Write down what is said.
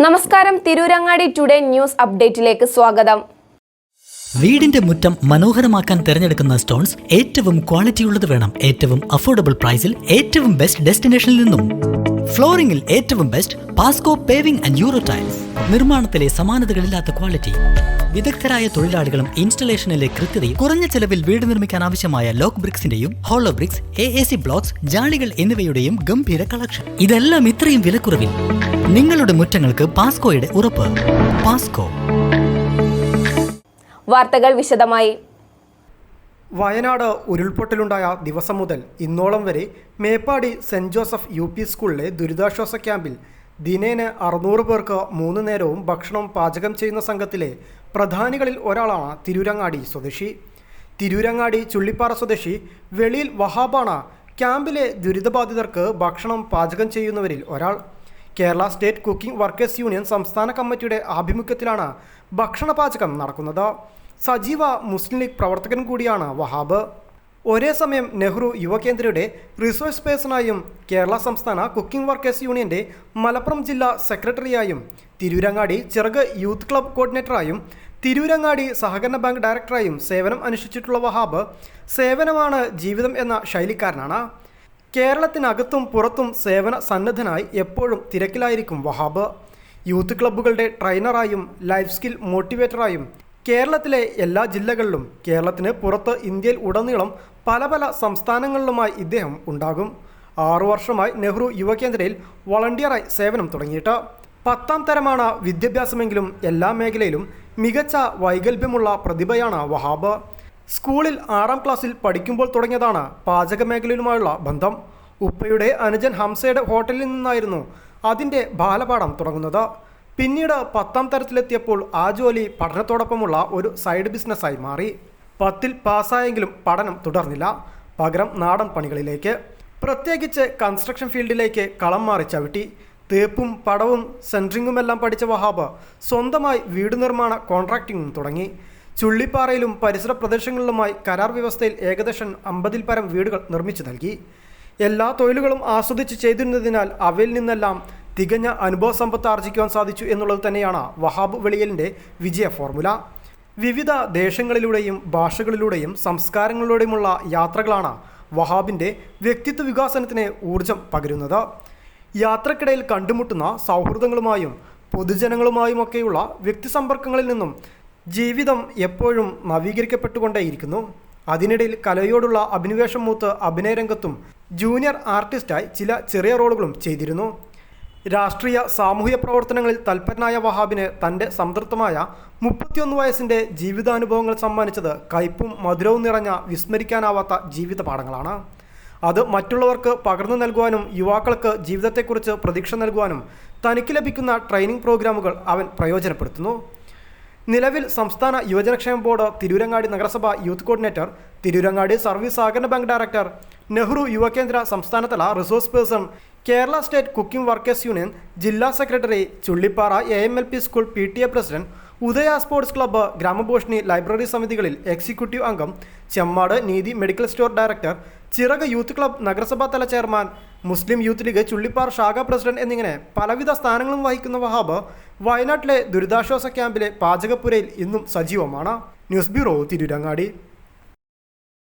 നമസ്കാരം, Tirurangadi today news അപ്ഡേറ്റിലേക്ക് സ്വാഗതം. വീടിന്റെ മുറ്റം മനോഹരമാക്കാൻ തിരഞ്ഞെടുക്കുന്ന സ്റ്റോൺസ് ഏറ്റവും ക്വാളിറ്റിയുള്ളത് വേണം. ഏറ്റവും അഫോർഡബിൾ പ്രൈസിൽ ഏറ്റവും ബെസ്റ്റ് ഡെസ്റ്റിനേഷനിൽ നിന്നും. ഫ്ലോറിംഗിൽ ഏറ്റവും best Pasco paving and euro tiles. നിർമ്മാണത്തിലെ സമാനതകളില്ലാത്ത ക്വാളിറ്റി, വിദഗ്ധരായ തൊഴിലാളികളും ഇൻസ്റ്റലേഷനിലെ കൃത്യതയും, കുറഞ്ഞ ചെലവിൽ വീട് നിർമ്മിക്കാൻ ആവശ്യമായ ലോക്ക് ബ്രിക്സിന്റെയും ഹോളോ ബ്രിക്സ്, AAC ബ്ലോക്സ്, ജാളികൾ എന്നിവയുടെയും ഗംഭീര കളക്ഷൻ. ഇതെല്ലാം ഇത്രയും വിലക്കുറവിൽ. നിങ്ങളുടെ മുറ്റങ്ങൾക്ക് പാസ്കോയുടെ ഉറപ്പ്. പാസ്കോ. വാർത്തകൾ വിശദമായി. വയനാട് ഉരുൾപൊട്ടലുണ്ടായ ദിവസം മുതൽ ഇന്നോളം വരെ മേപ്പാടി സെന്റ് ജോസഫ് UP സ്കൂളിലെ ദുരിതാശ്വാസ ക്യാമ്പിൽ ദിനേന 600 പേർക്ക് 3 നേരവും ഭക്ഷണം പാചകം ചെയ്യുന്ന സംഘത്തിലെ പ്രധാനികളിൽ ഒരാളാണ് തിരൂരങ്ങാടി സ്വദേശി. തിരൂരങ്ങാടി ചുള്ളിപ്പാറ സ്വദേശി വെളിയിൽ വഹാബാണ് ക്യാമ്പിലെ ദുരിതബാധിതർക്ക് ഭക്ഷണം പാചകം ചെയ്യുന്നവരിൽ ഒരാൾ. Kerala state cooking workers union സംസ്ഥാന കമ്മിറ്റിയുടെ ആഭിമുഖ്യത്തിലാണ് ഭക്ഷണ പാചകം നടക്കുന്നത്. സജീവ മുസ്ലിം ലീഗ് പ്രവർത്തകൻ കൂടിയാണ് വഹാബ്. ഒരേ സമയം നെഹ്റു യുവകേന്ദ്രയുടെ റിസോഴ്സ് പേഴ്സണായും കേരള സംസ്ഥാന കുക്കിംഗ് വർക്കേഴ്സ് യൂണിയൻ്റെ മലപ്പുറം ജില്ലാ സെക്രട്ടറിയായും തിരൂരങ്ങാടി ചിറക് യൂത്ത് ക്ലബ് കോർഡിനേറ്ററായും തിരൂരങ്ങാടി സഹകരണ ബാങ്ക് ഡയറക്ടറായും സേവനം അനുഷ്ഠിച്ചിട്ടുള്ള വഹാബ് സേവനമാണ് ജീവിതം എന്ന ശൈലിക്കാരനാണ്. കേരളത്തിനകത്തും പുറത്തും സേവന സന്നദ്ധനായി എപ്പോഴും തിരക്കിലായിരിക്കും വഹാബ്. യൂത്ത് ക്ലബ്ബുകളുടെ ട്രെയിനറായും ലൈഫ് സ്കിൽ മോട്ടിവേറ്ററായും കേരളത്തിലെ എല്ലാ ജില്ലകളിലും കേരളത്തിന് പുറത്ത് ഇന്ത്യയിൽ ഉടനീളം പല പല സംസ്ഥാനങ്ങളിലുമായി ഇദ്ദേഹം ഉണ്ടാകും. 6 വർഷമായി നെഹ്റു യുവകേന്ദ്രയിൽ വളണ്ടിയറായി സേവനം തുടങ്ങിയിട്ട്. 10ാം തരമാണ് വിദ്യാഭ്യാസമെങ്കിലും എല്ലാ മേഖലയിലും മികച്ച വൈകല്യമുള്ള പ്രതിഭയാണ് വഹാബ്. സ്കൂളിൽ 6ാം ക്ലാസ്സിൽ പഠിക്കുമ്പോൾ തുടങ്ങിയതാണ് പാചക മേഖലയിലുമായുള്ള ബന്ധം. ഉപ്പയുടെ അനുജൻ ഹംസയുടെ ഹോട്ടലിൽ നിന്നായിരുന്നു അതിൻ്റെ ബാലപാഠം തുടങ്ങുന്നത്. പിന്നീട് 10ാം തരത്തിലെത്തിയപ്പോൾ ആ ജോലി പഠനത്തോടൊപ്പമുള്ള ഒരു സൈഡ് ബിസിനസ്സായി മാറി. 10ൽ പാസ്സായെങ്കിലും പഠനം തുടർന്നില്ല. പകരം നാടൻ പണികളിലേക്ക്, പ്രത്യേകിച്ച് കൺസ്ട്രക്ഷൻ ഫീൽഡിലേക്ക് കളം മാറി ചവിട്ടി. തേപ്പും പടവും സെൻട്രിങ്ങുമെല്ലാം പഠിച്ച വഹാബ് സ്വന്തമായി വീട് നിർമ്മാണ കോൺട്രാക്ടിങ്ങും തുടങ്ങി. ചുള്ളിപ്പാറയിലും പരിസര പ്രദേശങ്ങളിലുമായി കരാർ വ്യവസ്ഥയിൽ ഏകദേശം 50ൽ പരം വീടുകൾ നിർമ്മിച്ചു നൽകി. എല്ലാ തൊഴിലുകളും ആസ്വദിച്ച് ചെയ്തിരുന്നതിനാൽ അവയിൽ നിന്നെല്ലാം തികഞ്ഞ അനുഭവ സമ്പത്ത് ആർജിക്കുവാൻ സാധിച്ചു എന്നുള്ളത് തന്നെയാണ് വഹാബ് വെളിയലിൻ്റെ വിജയ ഫോർമുല. വിവിധ ദേശങ്ങളിലൂടെയും ഭാഷകളിലൂടെയും സംസ്കാരങ്ങളിലൂടെയുമുള്ള യാത്രകളാണ് വഹാബിൻ്റെ വ്യക്തിത്വ വികാസനത്തിന് ഊർജം പകരുന്നത്. യാത്രക്കിടയിൽ കണ്ടുമുട്ടുന്ന സൗഹൃദങ്ങളുമായും പൊതുജനങ്ങളുമായുമൊക്കെയുള്ള വ്യക്തിസമ്പർക്കങ്ങളിൽ നിന്നും ജീവിതം എപ്പോഴും നവീകരിക്കപ്പെട്ടുകൊണ്ടേയിരിക്കുന്നു. അതിനിടയിൽ കലയോടുള്ള അഭിനിവേശം മൂത്ത് അഭിനയരംഗത്തും ജൂനിയർ ആർട്ടിസ്റ്റായി ചില ചെറിയ റോളുകളും ചെയ്തിരുന്നു. രാഷ്ട്രീയ സാമൂഹിക പ്രവർത്തനങ്ങളിൽ തൽപരനായ വഹാബിന് തൻ്റെ സംതൃപ്തമായ 31 വയസ്സിൻ്റെ ജീവിതാനുഭവങ്ങൾ സമ്മാനിച്ചത് കയ്പും മധുരവും നിറഞ്ഞ വിസ്മരിക്കാനാവാത്ത ജീവിത പാഠങ്ങളാണ്. അത് മറ്റുള്ളവർക്ക് പകർന്നു നൽകുവാനും യുവാക്കൾക്ക് ജീവിതത്തെക്കുറിച്ച് പ്രതീക്ഷ നൽകുവാനും തനിക്ക് ലഭിക്കുന്ന ട്രെയിനിങ് പ്രോഗ്രാമുകൾ അവൻ പ്രയോജനപ്പെടുത്തുന്നു. നിലവിൽ സംസ്ഥാന യുവജനക്ഷേമ ബോർഡ് തിരൂരങ്ങാടി നഗരസഭ യൂത്ത് കോർഡിനേറ്റർ, തിരൂരങ്ങാടി സർവീസ് സഹകരണ ബാങ്ക് ഡയറക്ടർ, നെഹ്റു യുവകേന്ദ്ര സംസ്ഥാനതല resource person, Kerala state cooking workers union ജില്ലാ secretary, Chullippara AMLP school PTA president, Udaya sports club, Gramabhushani library സമിതികളിൽ എക്സിക്യൂട്ടീവ് അംഗം, Chemmad Neethi medical store director, Chirak youth club നഗരസഭാ തല chairman, Muslim youth league Chullippara ശാഖ പ്രസിഡന്റ് എന്നിങ്ങനെ പലവിധ സ്ഥാനങ്ങളും വഹിക്കുന്ന വഹാബ് വയനാട്ടിലെ ദുരിതാശ്വാസ ക്യാമ്പിലെ പാചകപ്പുരയിൽ ഇന്നും സജീവമാണ്. News bureau, Tirurangadi.